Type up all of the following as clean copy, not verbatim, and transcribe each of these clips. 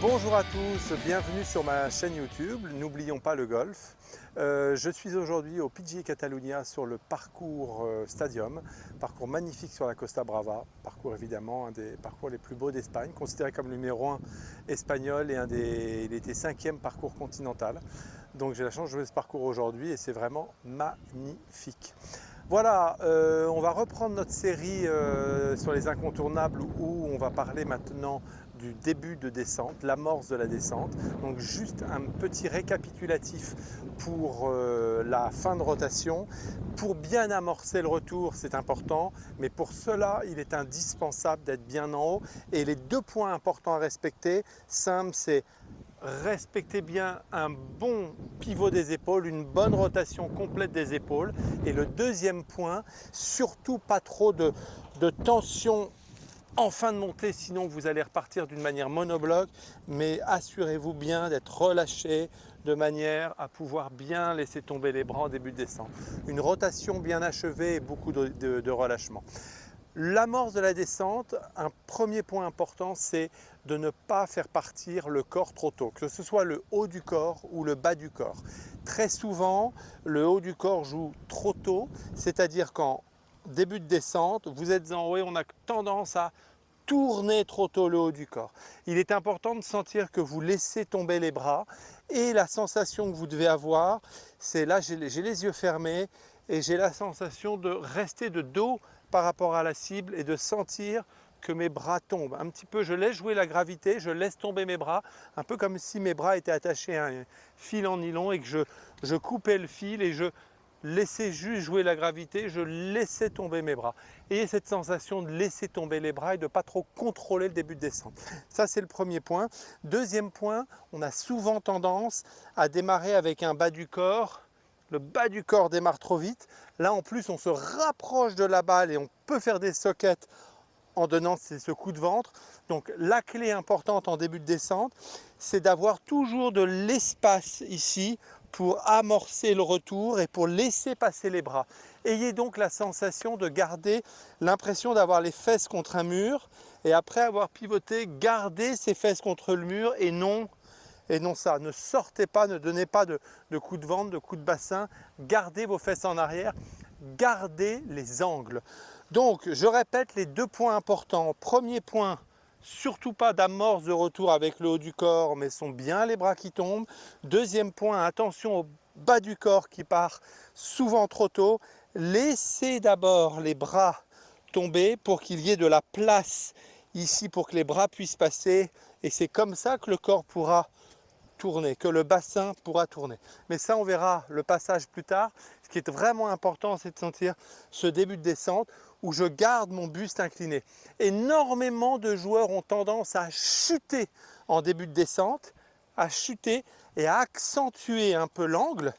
Bonjour à tous, bienvenue sur ma chaîne YouTube, n'oublions pas le golf. Je suis aujourd'hui au PGA Catalunya sur le parcours Stadium, parcours magnifique sur la Costa Brava, parcours évidemment un des parcours les plus beaux d'Espagne, considéré comme le numéro 1 espagnol et il était 5e parcours continental. Donc j'ai la chance de jouer ce parcours aujourd'hui et c'est vraiment magnifique. Voilà, on va reprendre notre série sur les incontournables où on va parler maintenant du début de descente, l'amorce de la descente. Donc juste un petit récapitulatif pour la fin de rotation. Pour bien amorcer le retour, c'est important, mais pour cela, il est indispensable d'être bien en haut. Et les deux points importants à respecter, simple, c'est respecter bien un bon pivot des épaules, une bonne rotation complète des épaules. Et le deuxième point, surtout pas trop de tension en fin de montée, sinon vous allez repartir d'une manière monobloc, mais assurez-vous bien d'être relâché de manière à pouvoir bien laisser tomber les bras en début de descente. Une rotation bien achevée et beaucoup de relâchement. L'amorce de la descente, un premier point important, c'est de ne pas faire partir le corps trop tôt, que ce soit le haut du corps ou le bas du corps. Très souvent, le haut du corps joue trop tôt, c'est-à-dire qu'en début de descente, vous êtes en haut et on a tendance à tourner trop tôt le haut du corps. Il est important de sentir que vous laissez tomber les bras et la sensation que vous devez avoir, c'est là, j'ai les yeux fermés et j'ai la sensation de rester de dos par rapport à la cible et de sentir que mes bras tombent. Un petit peu, je laisse jouer la gravité, je laisse tomber mes bras, un peu comme si mes bras étaient attachés à un fil en nylon et que je coupais le fil et je laissais juste jouer la gravité, je laissais tomber mes bras. Ayez cette sensation de laisser tomber les bras et de ne pas trop contrôler le début de descente. Ça, c'est le premier point. Deuxième point, on a souvent tendance à démarrer avec un bas du corps. Le bas du corps démarre trop vite. Là, en plus, on se rapproche de la balle et on peut faire des sockets en donnant ce coup de ventre. Donc la clé importante en début de descente, c'est d'avoir toujours de l'espace ici pour amorcer le retour et pour laisser passer les bras. Ayez donc la sensation de garder l'impression d'avoir les fesses contre un mur et après avoir pivoté, gardez ces fesses contre le mur et non ça. Ne sortez pas, ne donnez pas de coups de ventre, de coups de bassin, gardez vos fesses en arrière, gardez les angles. Donc, je répète les deux points importants. Premier point, surtout pas d'amorce de retour avec le haut du corps, mais sont bien les bras qui tombent. Deuxième point, attention au bas du corps qui part souvent trop tôt. Laissez d'abord les bras tomber pour qu'il y ait de la place ici pour que les bras puissent passer. Et c'est comme ça que le corps pourra tourner, que le bassin pourra tourner. Mais ça, on verra le passage plus tard. Ce qui est vraiment important, c'est de sentir ce début de descente où je garde mon buste incliné. Énormément de joueurs ont tendance à chuter en début de descente, à chuter et à accentuer un peu l'angle,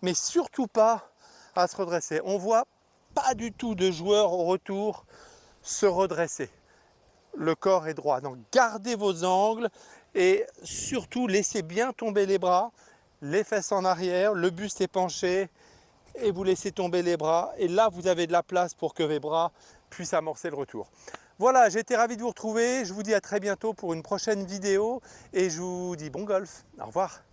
mais surtout pas à se redresser. On voit pas du tout de joueurs au retour se redresser. Le corps est droit. Donc gardez vos angles et surtout laissez bien tomber les bras, les fesses en arrière, le buste est penché et vous laissez tomber les bras. Et là, vous avez de la place pour que vos bras puissent amorcer le retour. Voilà, j'ai été ravi de vous retrouver. Je vous dis à très bientôt pour une prochaine vidéo et je vous dis bon golf. Au revoir.